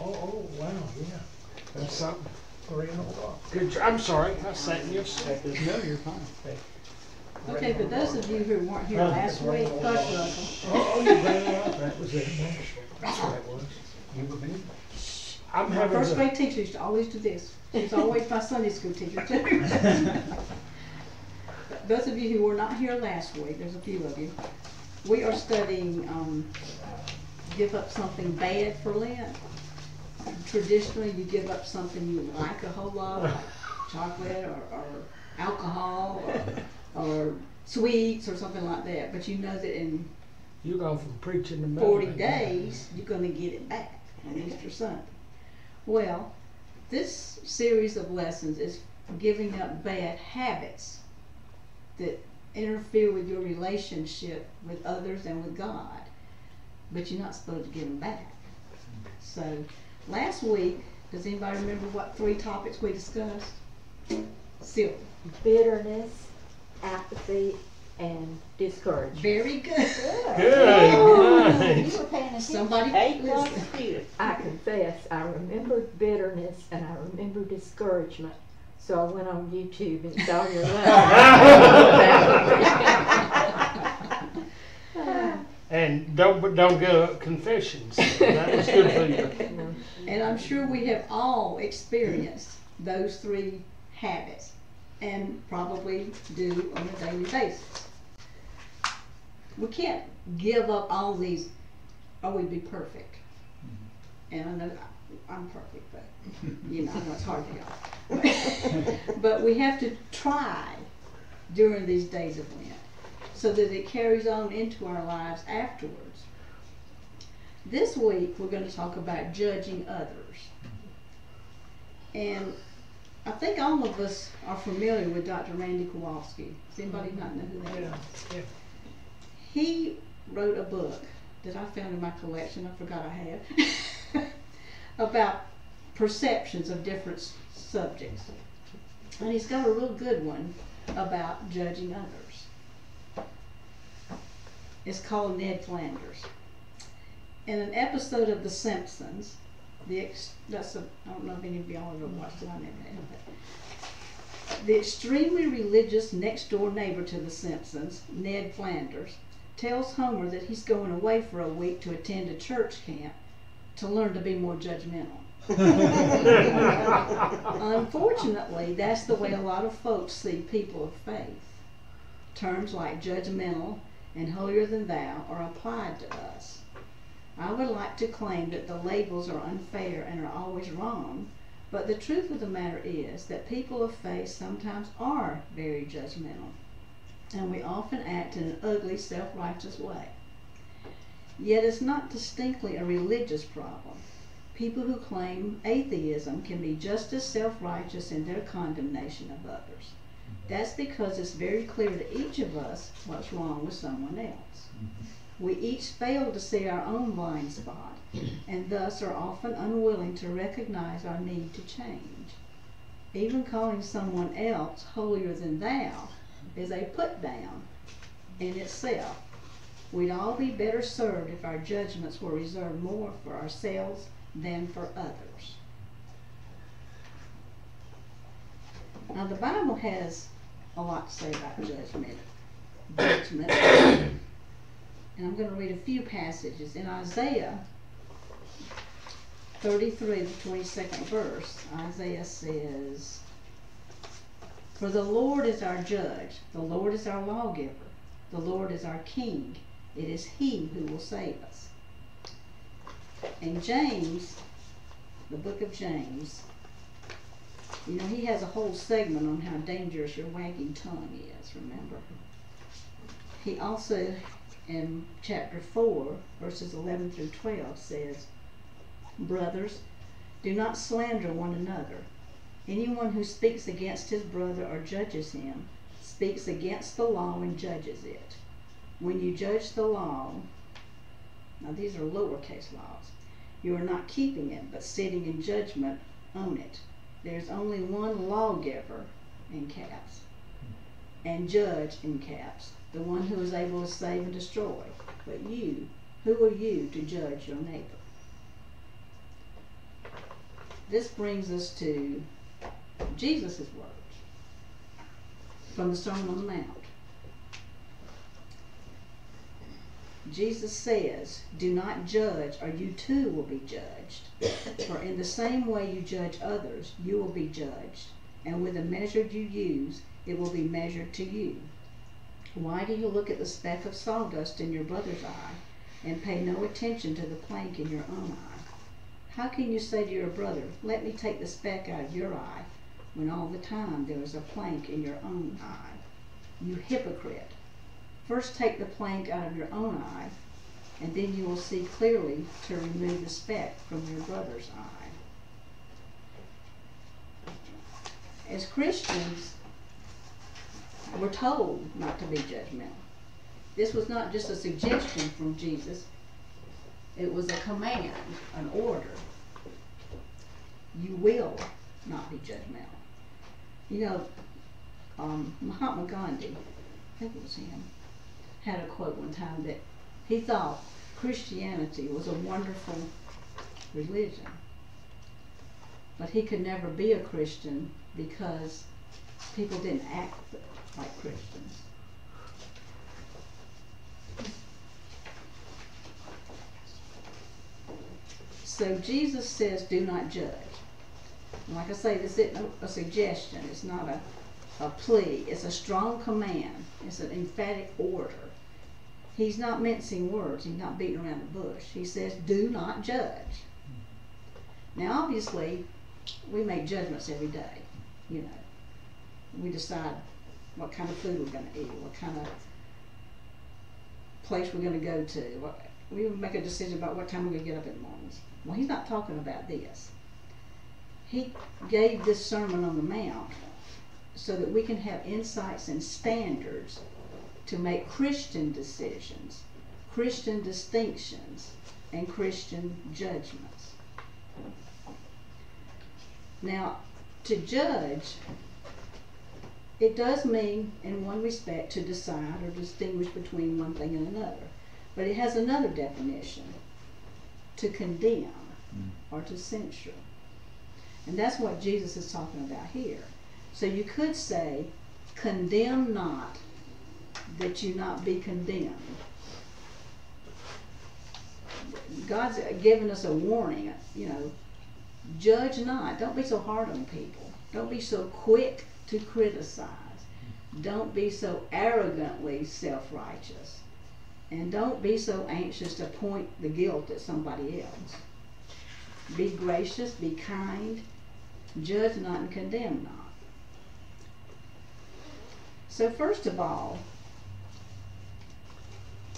wow, yeah. That's something. 3:00. Good. I'm sorry. I sat in your seat. No, you're fine. Okay, for those of you who weren't here last week, hush, Russell. Oh, you ran out. That was it. That's what it was. You with me? I'm My having first the, grade teacher used to always do this. She was always my Sunday school teacher too. Those of you who were not here last week, there's a few of you, we are studying give up something bad for Lent. Traditionally, you give up something you like a whole lot, like chocolate or alcohol or sweets or something like that. But you know that in you're going from preaching to 40 meddling. days, you're going to get it back on Easter Sunday. Well, this series of lessons is giving up bad habits that interfere with your relationship with others and with God, but you're not supposed to give them back. So, last week, does anybody remember what 3 topics we discussed? Sylvia. Bitterness, apathy, and discouragement. Very good. Good. Oh, Nice. you were paying attention. Somebody listen. I confess, I remembered bitterness and I remember discouragement. So I went on YouTube and saw your lesson. And don't give up confessions. That was good for you. And I'm sure we have all experienced those 3 habits and probably do on a daily basis. We can't give up all these or we'd be perfect. And I know I'm perfect, but you know, I know it's hard for y'all. But we have to try during these days of Lent so that it carries on into our lives afterwards. This week we're going to talk about judging others. And I think all of us are familiar with Dr. Randy Kowalski. Does anybody not know who that is? Yeah. He wrote a book that I found in my collection, I forgot I had, about perceptions of different subjects. And he's got a real good one about judging others. It's called Ned Flanders. In an episode of The Simpsons, I don't know if any of y'all ever watched it, I never have. The extremely religious next-door neighbor to The Simpsons, Ned Flanders, tells Homer that he's going away for a week to attend a church camp to learn to be more judgmental. Unfortunately, that's the way a lot of folks see people of faith. Terms like judgmental and holier than thou are applied to us. I would like to claim that the labels are unfair and are always wrong, but the truth of the matter is that people of faith sometimes are very judgmental, and we often act in an ugly, self-righteous way. Yet it's not distinctly a religious problem. People who claim atheism can be just as self-righteous in their condemnation of others. That's because it's very clear to each of us what's wrong with someone else. We each fail to see our own blind spot, and thus are often unwilling to recognize our need to change. Even calling someone else holier than thou is a put down in itself. We'd all be better served if our judgments were reserved more for ourselves than for others. Now the Bible has a lot to say about judgment. And I'm going to read a few passages. In Isaiah 33, the 22nd verse, Isaiah says, "For the Lord is our judge, the Lord is our lawgiver, the Lord is our king. It is he who will save us." And James, the book of James, you know, he has a whole segment on how dangerous your wagging tongue is, remember? He also, in chapter 4, verses 11 through 12, says, "Brothers, do not slander one another. Anyone who speaks against his brother or judges him speaks against the law and judges it. When you judge the law," now these are lowercase laws, "you are not keeping it, but sitting in judgment on it. There's only one lawgiver," in caps, "and judge," in caps, "the one who is able to save and destroy. But you, who are you to judge your neighbor?" this brings us to Jesus' words from the Sermon on the Mount. Jesus says, "Do not judge, or you too will be judged. For in the same way you judge others, you will be judged. And with the measure you use, it will be measured to you. Why do you look at the speck of sawdust in your brother's eye, and pay no attention to the plank in your own eye? How can you say to your brother, 'Let me take the speck out of your eye,' when all the time there is a plank in your own eye? You hypocrite! First take the plank out of your own eye, and then you will see clearly to remove the speck from your brother's eye." As Christians, we're told not to be judgmental. This was not just a suggestion from Jesus. It was a command, an order. You will not be judgmental. You know, Mahatma Gandhi, I think it was him, had a quote one time that he thought Christianity was a wonderful religion, but he could never be a Christian because people didn't act like Christians. So Jesus says, "Do not judge." And like I say, this isn't a suggestion. It's not a plea. It's a strong command. It's an emphatic order. He's not mincing words. He's not beating around the bush. He says, "Do not judge." Now, obviously, we make judgments every day. You know, we decide what kind of food we're going to eat, what kind of place we're going to go to. We even make a decision about what time we're going to get up in the mornings. Well, he's not talking about this. He gave this Sermon on the Mount so that we can have insights and standards to make Christian decisions, Christian distinctions, and Christian judgments. Now, to judge, it does mean, in one respect, to decide or distinguish between one thing and another. But it has another definition: to condemn or to censure. And that's what Jesus is talking about here. So you could say, "Condemn not, that you not be condemned." God's given us a warning, you know, judge not. Don't be so hard on people. Don't be so quick to criticize. Don't be so arrogantly self-righteous. And don't be so anxious to point the guilt at somebody else. Be gracious, be kind, judge not and condemn not. So first of all,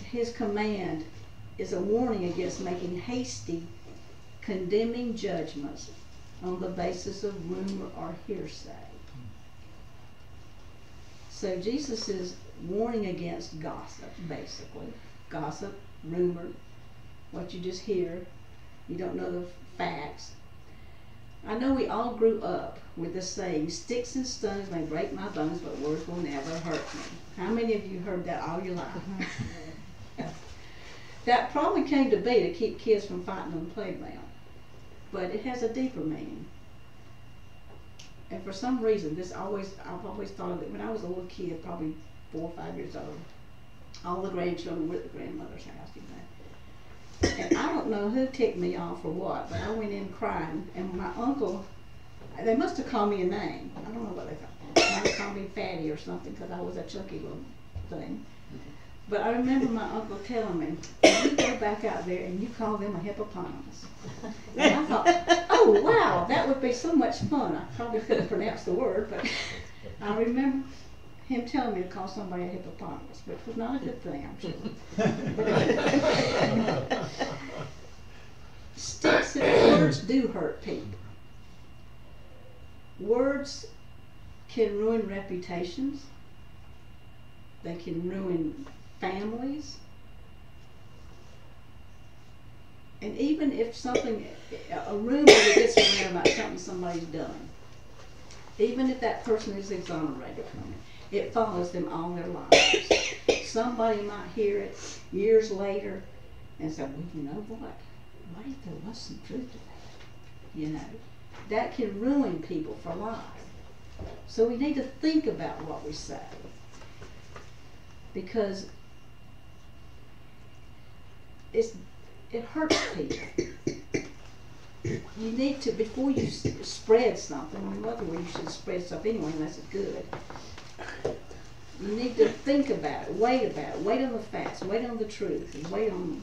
his command is a warning against making hasty, condemning judgments on the basis of rumor or hearsay. So Jesus is warning against gossip, basically. Gossip, rumor, what you just hear. You don't know the facts. I know we all grew up with the saying, "Sticks and stones may break my bones, but words will never hurt me." How many of you heard that all your life? That probably came to be to keep kids from fighting on the playground. But it has a deeper meaning. And for some reason, I've always thought of it when I was a little kid, probably 4 or 5 years old. All the grandchildren were at the grandmother's house, you know. And I don't know who ticked me off or what, but I went in crying, and my uncle, they must have called me a name. I don't know what they thought. They might have called me Fatty or something, because I was a chunky little thing. But I remember my uncle telling me, "You go back out there and you call them a hippopotamus." And I thought, oh wow, that would be so much fun. I probably couldn't pronounce the word, but I remember him telling me to call somebody a hippopotamus, which was not a good thing, I'm sure. Sticks and words do hurt people. Words can ruin reputations. They can ruin families. And even if something, a rumor that gets around about something somebody's done, even if that person is exonerated from it, it follows them all their lives. Somebody might hear it years later and say, "Well, you know what? What if there was some truth to that?" You know, that can ruin people for life. So we need to think about what we say, because it hurts people. You need to, before you spread something, in other words, you should spread stuff anyway unless it's good. You need to think about it, wait on the facts, wait on the truth, and wait on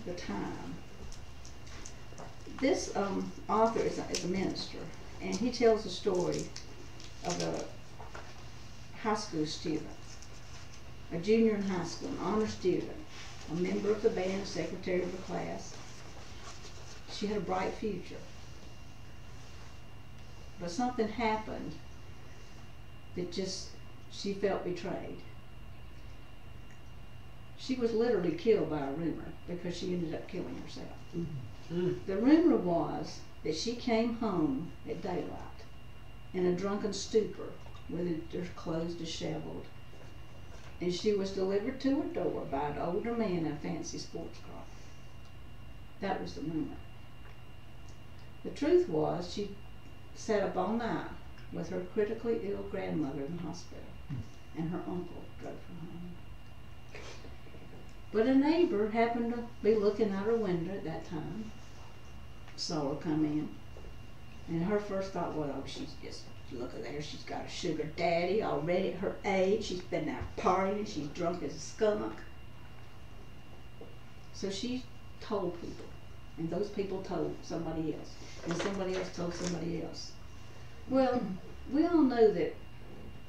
the time. This author is a minister, and he tells the story of a high school student, a junior in high school, an honor student, a member of the band, secretary of the class. She had a bright future. But something happened that she felt betrayed. She was literally killed by a rumor because she ended up killing herself. Mm-hmm. The rumor was that she came home at daylight in a drunken stupor with her clothes disheveled, and she was delivered to her door by an older man in a fancy sports car. That was the rumor. The truth was she sat up all night with her critically ill grandmother in the hospital, and her uncle drove her home. But a neighbor happened to be looking out her window at that time, saw her come in, and her first thought was, oh, she's just, look at there, she's got a sugar daddy already at her age, she's been out partying, she's drunk as a skunk. So she told people, and those people told somebody else, and somebody else told somebody else. Well, we all know that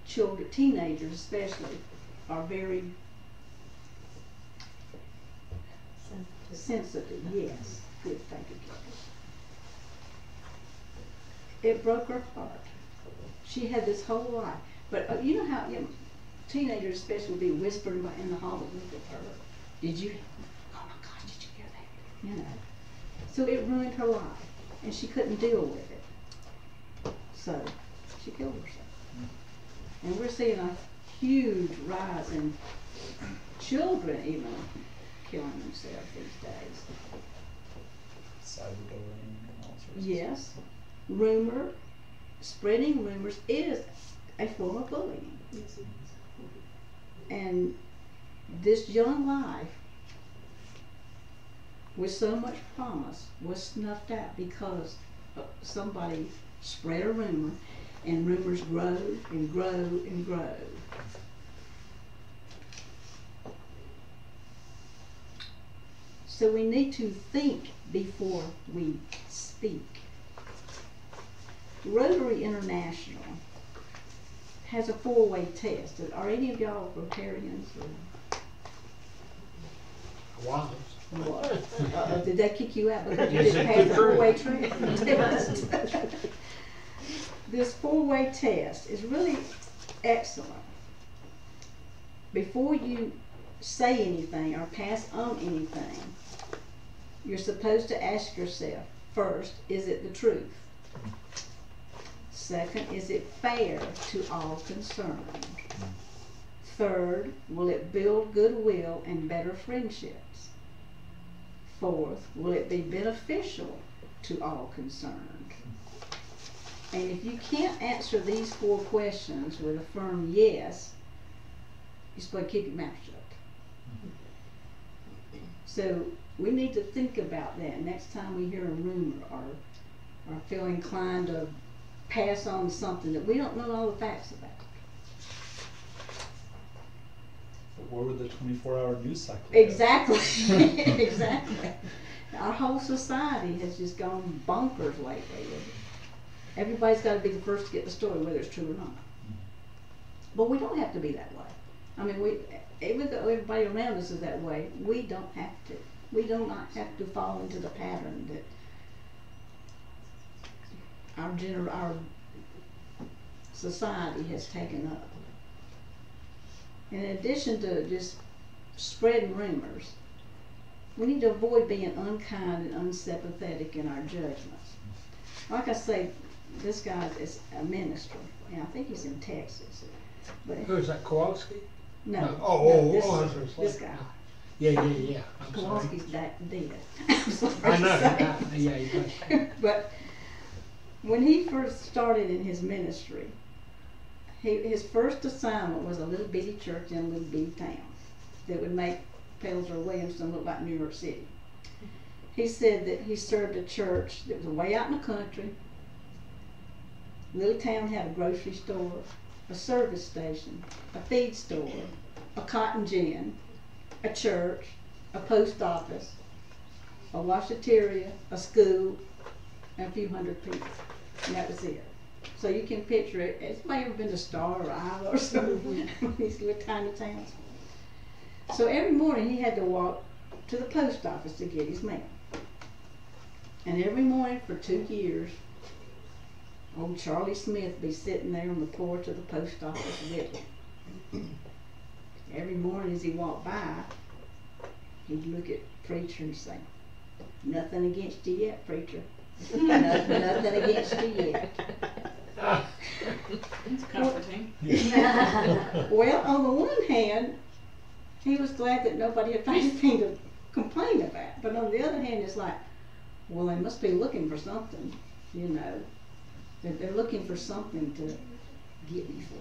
children, teenagers especially, are very sensitive. Yes, good, thank you, Kelly. It broke her heart. She had this whole life, but you know how teenagers especially will be whispering in the hall with her. Did you? Oh my gosh, did you hear that? You know. So it ruined her life, and she couldn't deal with it. So she killed herself. And we're seeing a huge rise in children even killing themselves these days. Cyberbullying and all sorts. Yes. Spreading rumors is a form of bullying. Yes, it is. And this young life with so much promise was snuffed out because somebody spread a rumor, and rumors grow and grow and grow. So we need to think before we speak. Rotary International has a 4-way test. Are any of y'all Rotarians? Was. Did they kick you out because you Yes, didn't they pass the did. 4-way test? This 4-way test is really excellent. Before you say anything or pass on anything, you're supposed to ask yourself, first, is it the truth? Second, is it fair to all concerned? Third, will it build goodwill and better friendships? Fourth, will it be beneficial to all concerned? And if you can't answer these 4 questions with a firm yes, you're supposed to keep your mouth shut. So we need to think about that next time we hear a rumor or feel inclined to pass on something that we don't know all the facts about. But where would the 24-hour news cycle go? Exactly. Exactly. Our whole society has just gone bonkers lately. Everybody's got to be the first to get the story, whether it's true or not. But we don't have to be that way. I mean, even though everybody around us is that way, we don't have to. We do not have to fall into the pattern that our society has taken up. In addition to just spreading rumors, we need to avoid being unkind and unsympathetic in our judgments. Like I say, this guy is a minister, and I think he's in Texas. But Who's that, Kowalski? no, No. no, I was gonna say. this guy. Yeah. I'm sorry. Kowalski's dead. I'm sorry I know. to say. Yeah, he was. But When he first started in his ministry, his first assignment was a little bitty church in a little bitty town that would make Pales or Williamston look like New York City. He said that he served a church that was way out in the country. Little town had a grocery store, a service station, a feed store, a cotton gin, a church, a post office, a washateria, a school, and a few hundred people. And that was it. So you can picture it. Has anybody ever been to Star or Iowa or something? These little tiny towns. So every morning he had to walk to the post office to get his mail. And every morning for 2 years, old Charlie Smith would be sitting there on the porch of the post office with him. Every morning as he walked by, he'd look at preacher and say, "Nothing against you yet, preacher. Nothing against you yet." It's comforting. Well, on the one hand, he was glad that nobody had found anything to complain about. But on the other hand, it's like, well, they must be looking for something, you know. They're looking for something to get me for.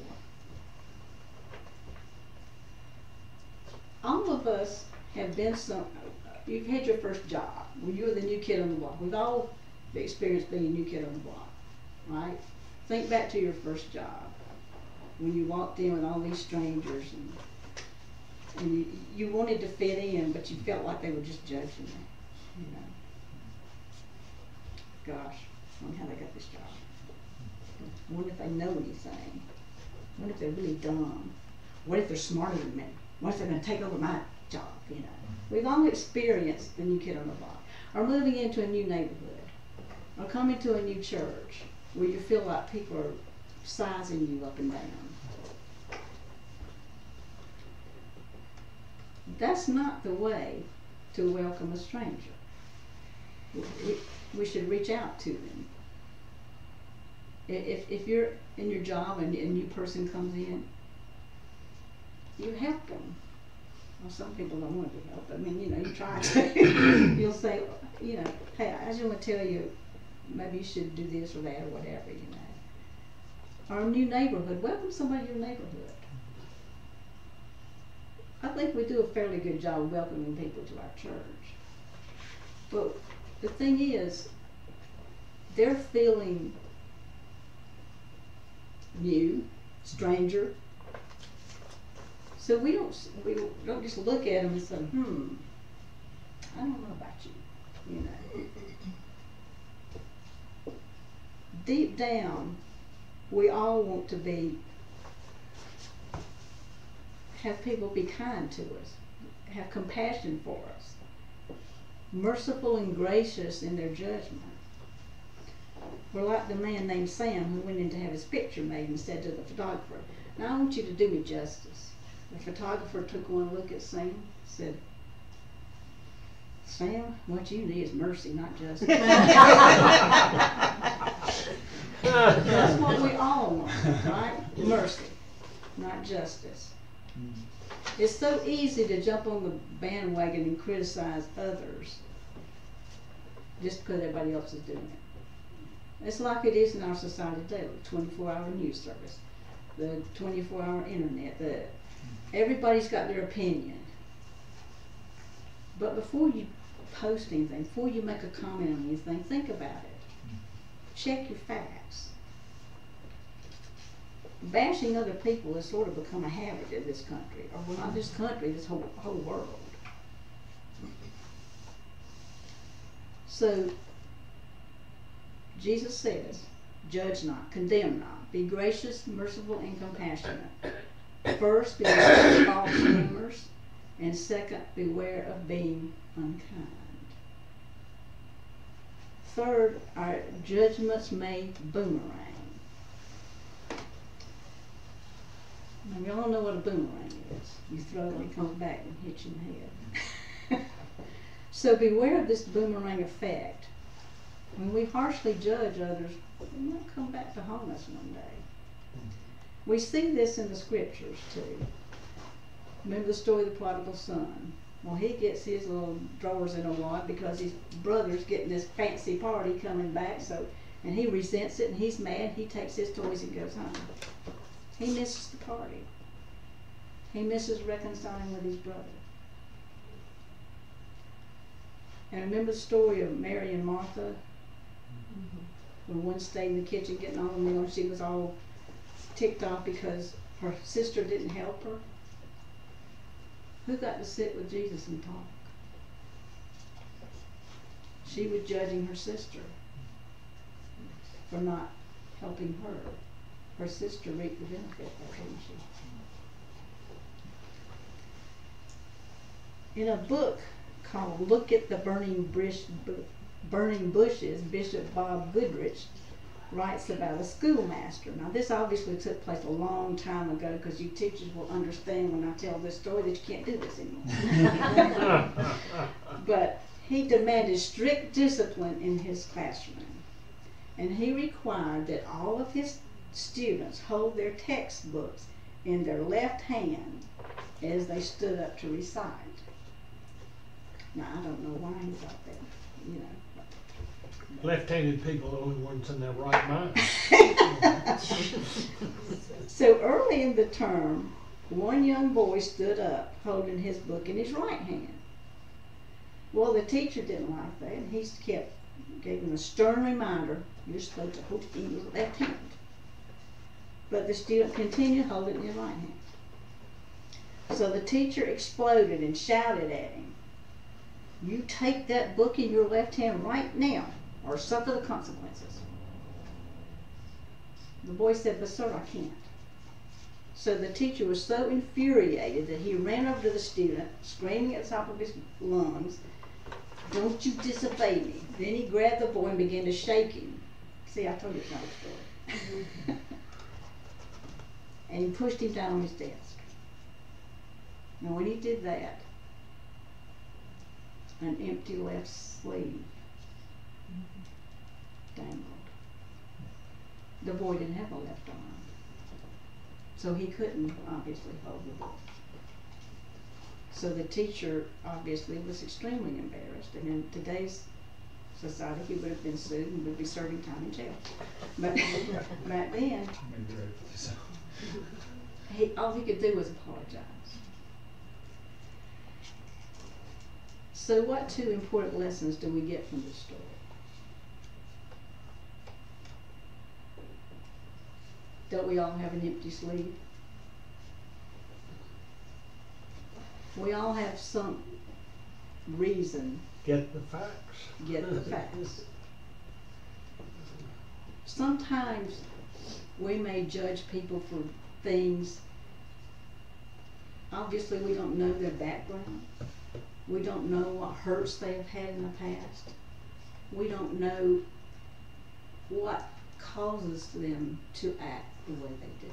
All of us have been you've had your first job. When you were the new kid on the block. We've all experienced being a new kid on the block, right? Think back to your first job. When you walked in with all these strangers and you wanted to fit in, but you felt like they were just judging you, you know. Gosh, I wonder how they got this job. I wonder if they know anything. I wonder if they're really dumb. What if they're smarter than me? What if they're going to take over my job, you know? We've all experienced the new kid on the block. Or moving into a new neighborhood. Or coming to a new church where you feel like people are sizing you up and down. That's not the way to welcome a stranger. We should reach out to them. If you're in your job and a new person comes in, you help them. Well, some people don't want to be helped. I mean, you know, you try to. You'll say, you know, hey, I just want to tell you, maybe you should do this or that or whatever, you know. Or a new neighborhood. Welcome somebody to your neighborhood. I think we do a fairly good job of welcoming people to our church. But the thing is, they're feeling new, stranger. So we don't just look at them and say, I don't know about you, you know. Deep down, we all want to have people be kind to us, have compassion for us, merciful and gracious in their judgment. We're like the man named Sam who went in to have his picture made and said to the photographer, "Now I want you to do me justice." The photographer took one look at Sam and said, "Sam, what you need is mercy, not justice." That's what we all want, right? Mercy, not justice. It's so easy to jump on the bandwagon and criticize others just because everybody else is doing it. It's like it is in our society today, the 24-hour news service, the 24-hour internet. Everybody's got their opinion. But before you post anything, before you make a comment on anything, think about it. Check your facts. Bashing other people has sort of become a habit in this country, or well, not this country, this whole world. So, Jesus says, judge not, condemn not, be gracious, merciful, and compassionate. First, beware of false rumors, and second, beware of being unkind. Third, our judgments may boomerang. Now, we all know what a boomerang is. You throw it and it comes back and hits you in the head. So beware of this boomerang effect. When we harshly judge others, it might come back to haunt us one day. We see this in the scriptures too. Remember the story of the prodigal son? Well, he gets his little drawers in a wad because his brother's getting this fancy party coming back, so And he resents it, and he's mad. He takes his toys and goes home. He misses the party. He misses reconciling with his brother. And remember the story of Mary and Martha? When one stayed in the kitchen getting all the meal, and she was all ticked off because her sister didn't help her. Who got to sit with Jesus and talk? She was judging her sister for not helping her. Her sister reaped the benefit of it, didn't she? In a book called Look at the Burning Bushes, Bishop Bob Goodrich writes about a schoolmaster. Now this obviously took place a long time ago, because you teachers will understand when I tell this story that you can't do this anymore. But he demanded strict discipline in his classroom, and he required that all of his students hold their textbooks in their left hand as they stood up to recite. Now I don't know why he thought that, you know. Left-handed people are the only ones in their right mind. So early in the term, one young boy stood up holding his book in his right hand. Well, the teacher didn't like that, and he gave him a stern reminder, you're supposed to hold it in your left hand. But the student continued holding it in his right hand. So the teacher exploded and shouted at him, you take that book in your left hand right now, or suffer the consequences. The boy said, but sir, I can't. So the teacher was so infuriated that he ran over to the student, screaming at the top of his lungs, don't you disobey me. Then he grabbed the boy and began to shake him. See, I told you it's not a story. And he pushed him down on his desk. Now when he did that, an empty left sleeve dangled. The boy didn't have a left arm, so he couldn't obviously hold the book. So the teacher obviously was extremely embarrassed, and in today's society he would have been sued and would be serving time in jail. But back then, Maybe rightfully so. all he could do was apologize. So what two important lessons do we get from this story? Don't we all have an empty sleeve? We all have some reason. Get the facts. Get the facts. Sometimes we may judge people for things. Obviously we don't know their background. We don't know what hurts they have had in the past. We don't know what causes them to act the way they do.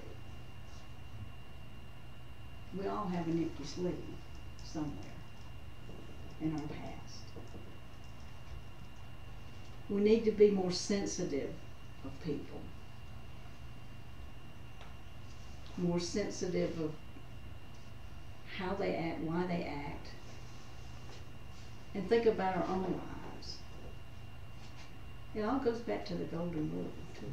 We all have an empty sleeve somewhere in our past. We need to be more sensitive of people. More sensitive of how they act, why they act. And think about our own lives. It all goes back to the golden rule, too.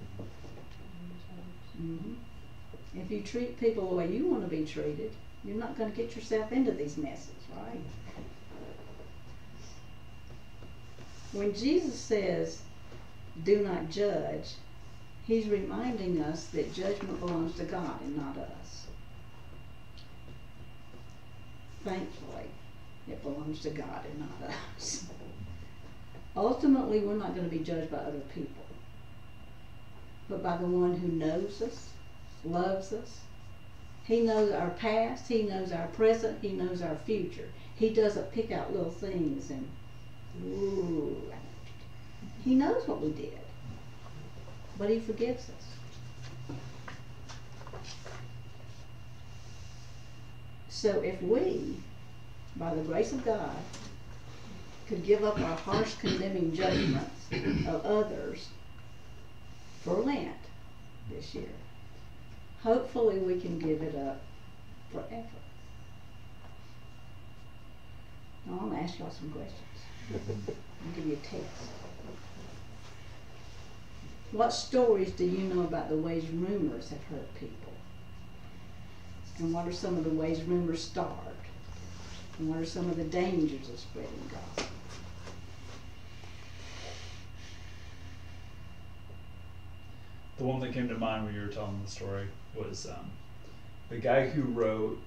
If you treat people the way you want to be treated, you're not going to get yourself into these messes, right? When Jesus says, do not judge, he's reminding us that judgment belongs to God and not us. Thankfully, it belongs to God and not us. Ultimately, we're not going to be judged by other people, but by the one who knows us, loves us. He knows our past, he knows our present, he knows our future. He doesn't pick out little things and, ooh. He knows what we did, but he forgives us. So if we, by the grace of God, could give up our harsh condemning judgments of others for Lent this year, hopefully we can give it up forever. Now I'm going to ask y'all some questions. I'll give you a test. What stories do you know about the ways rumors have hurt people? And what are some of the ways rumors start? And what are some of the dangers of spreading gossip? The one that came to mind when you were telling the story was the guy who wrote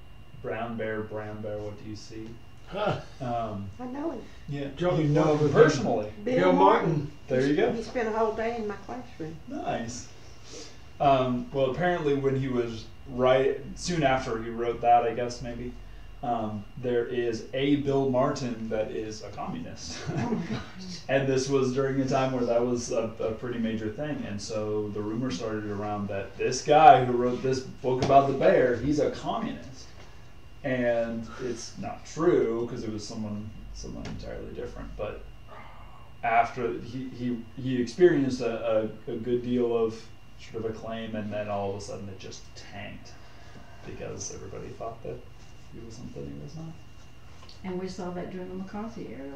Brown Bear, What Do You See? Huh. I know him. Yeah, Johnny you know him Martin. personally. Bill Martin. There you go. He spent a whole day in my classroom. Nice. Well, apparently when he was soon after he wrote that, I guess maybe, there is a Bill Martin that is a communist. Oh my gosh. And this was during a time where that was a pretty major thing. And so the rumor started around that this guy who wrote this book about the bear, he's a communist. And it's not true because it was someone entirely different. But after he experienced a good deal of sort of acclaim, and then all of a sudden it just tanked because everybody thought that he was something he was not. And we saw that during the McCarthy era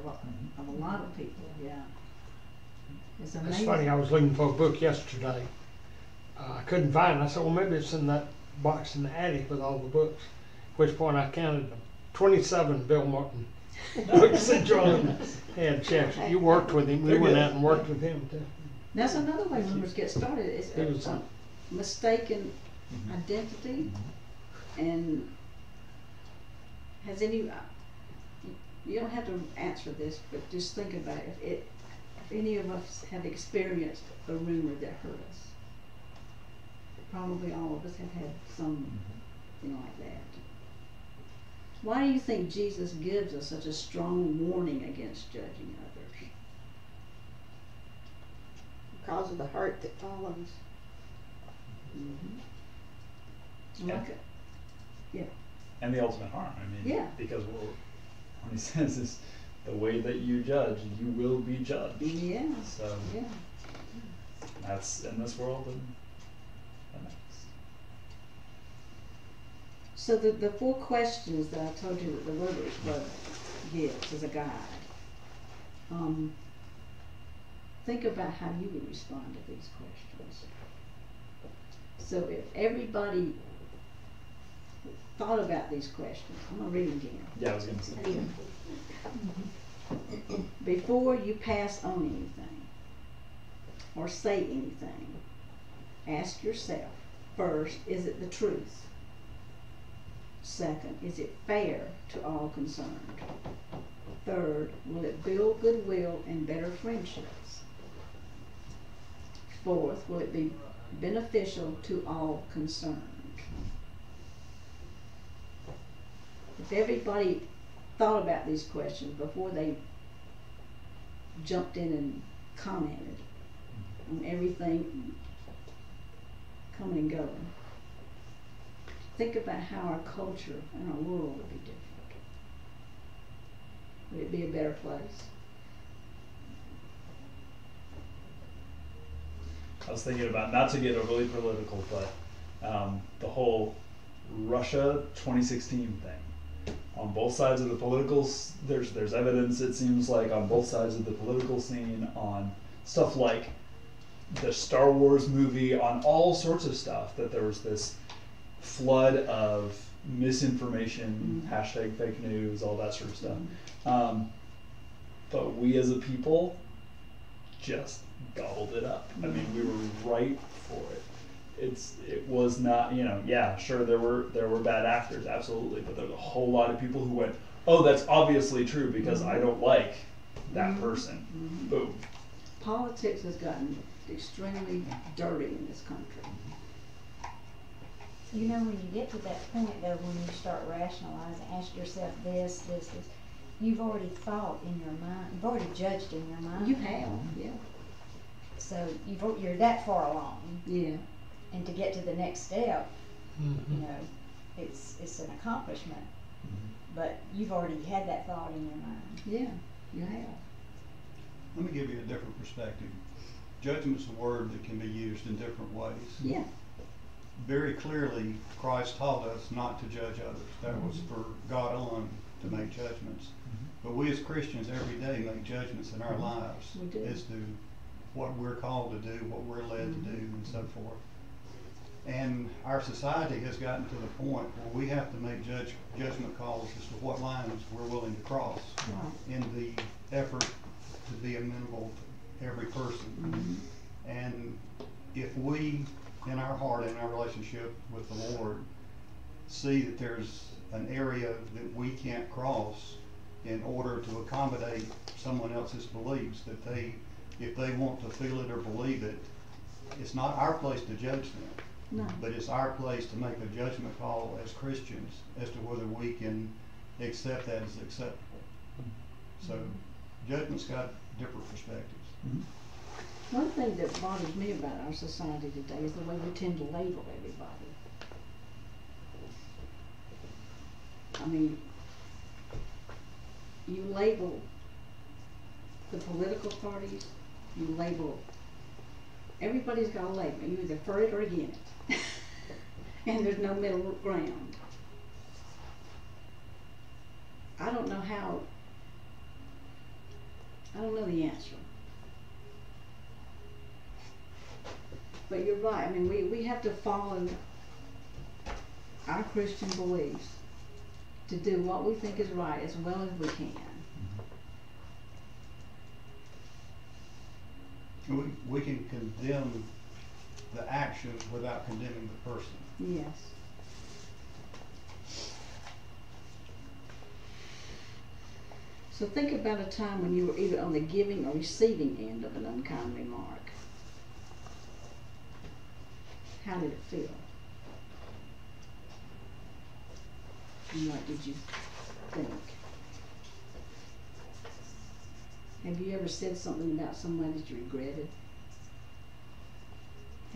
of a lot of people, yeah. It's amazing. It's funny, I was looking for a book yesterday. I couldn't find it. I said, well, maybe it's in that box in the attic with all the books. At which point I counted them. 27 Bill Martin books that John had checked. You worked with him. We went out and worked with him too. That's another way rumors get started. It's a mistaken identity. And has any, you don't have to answer this, but just think about it. If any of us have experienced a rumor that hurt us, probably all of us have had something like that. Why do you think Jesus gives us such a strong warning against judging others? Because of the hurt that follows. And the ultimate harm. I mean, Yeah. because what he says is the way that you judge, you will be judged. Yeah. So Yeah. that's in this world and the next. So the 4 questions that I told you that the Rotary Club gives as a guide, think about how you would respond to these questions. So if everybody thought about these questions, I'm going to read them again. Yeah, I was going to say. Before you pass on anything or say anything, ask yourself, first, is it the truth? Second, is it fair to all concerned? Third, will it build goodwill and better friendships? Fourth, will it be beneficial to all concerned? If everybody thought about these questions before they jumped in and commented on everything coming and going, think about how our culture and our world would be different. Would it be a better place? I was thinking about, not to get overly political, but the whole Russia 2016 thing. On both sides of the political, there's evidence, it seems like, on both sides of the political scene, on stuff like the Star Wars movie, on all sorts of stuff, that there was this flood of misinformation, hashtag fake news, all that sort of stuff. But we as a people just gobbled it up. I mean, we were right for it. It was not, yeah, sure, there were bad actors, absolutely, but there's a whole lot of people who went, oh, that's obviously true because I don't like that person. Boom. Politics has gotten extremely dirty in this country. You know, when you get to that point, though, when you start rationalizing, ask yourself this, you've already thought in your mind, you've already judged in your mind. You have, yeah. So you're that far along. Yeah. And to get to the next step, it's an accomplishment. But you've already had that thought in your mind. Yeah, you have. Let me give you a different perspective. Judgment's a word that can be used in different ways. Yeah. Very clearly, Christ taught us not to judge others. That was for God alone to make judgments. But we as Christians every day make judgments in our lives We do. as to what we're called to do, what we're led to do, and so forth. And our society has gotten to the point where we have to make judgment calls as to what lines we're willing to cross in the effort to be amenable to every person. And if we, in our heart, in our relationship with the Lord, see that there's an area that we can't cross in order to accommodate someone else's beliefs, that if they want to feel it or believe it, it's not our place to judge them. No. But it's our place to make a judgment call as Christians as to whether we can accept that as acceptable. So judgment's got different perspectives. One thing that bothers me about our society today is the way we tend to label everybody. I mean, you label the political parties, you label, everybody's got a label. You're either for it or against it. And there's no middle ground. I don't know the answer. But you're right. I mean, we have to follow our Christian beliefs to do what we think is right as well as we can. We can condemn the action without condemning the person. Yes. So think about a time when you were either on the giving or receiving end of an unkind remark. How did it feel? And what did you think? Have you ever said something about somebody that you regretted?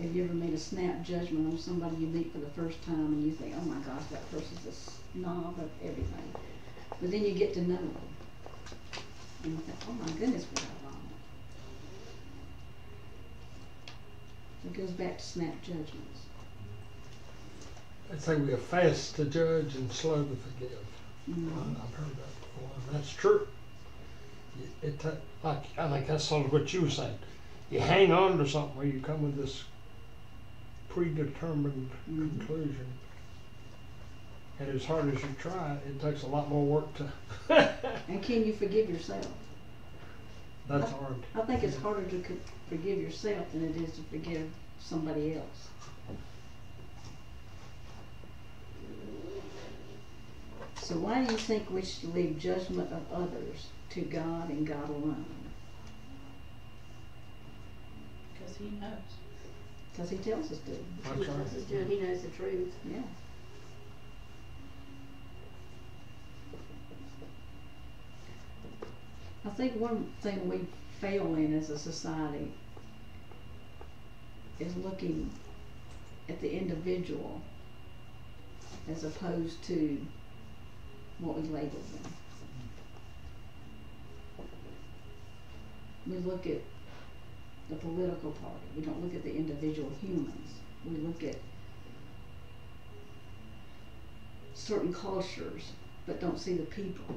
Have you ever made a snap judgment on somebody you meet for the first time and you think, oh my gosh, that person's a snob of everything. But then you get to know them. And you think, oh my goodness, what I wrong. It goes back to snap judgments. They say we are fast to judge and slow to forgive. Mm-hmm. I've heard that before, and that's true. I think that's sort of what you were saying. You hang on to something where you come with this predetermined conclusion, and as hard as you try, it takes a lot more work to. And can you forgive yourself? That's hard. I think it's harder to forgive yourself than it is to forgive somebody else. So why do you think we should leave judgment of others to God and God alone? Because he knows. Because he tells us to. That's He tells us to, he knows the truth. Yeah. I think one thing we fail in as a society is looking at the individual as opposed to what we label them. We look at the political party. We don't look at the individual humans. We look at certain cultures, but don't see the people.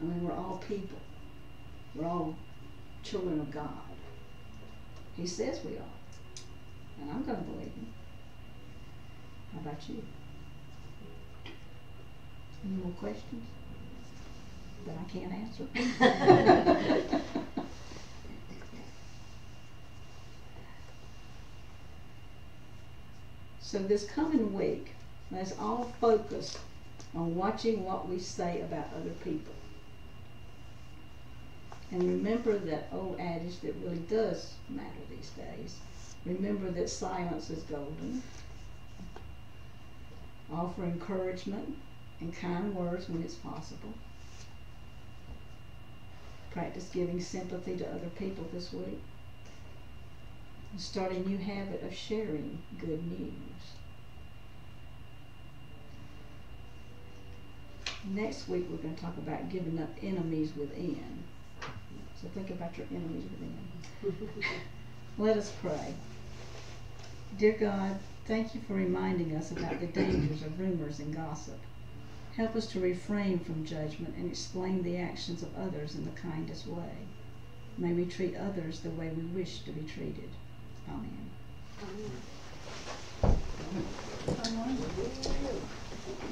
I mean, we're all people. We're all children of God. He says we are. And I'm going to believe him. How about you? Any more questions that I can't answer? So this coming week, let's all focus on watching what we say about other people. And remember that old adage that really does matter these days. Remember that silence is golden. Offer encouragement and kind words when it's possible. Practice giving sympathy to other people this week. And start a new habit of sharing good news. Next week we're going to talk about giving up enemies within. So think about your enemies within. Let us pray. Dear God, thank you for reminding us about the dangers of rumors and gossip. Help us to refrain from judgment and explain the actions of others in the kindest way. May we treat others the way we wish to be treated. Amen.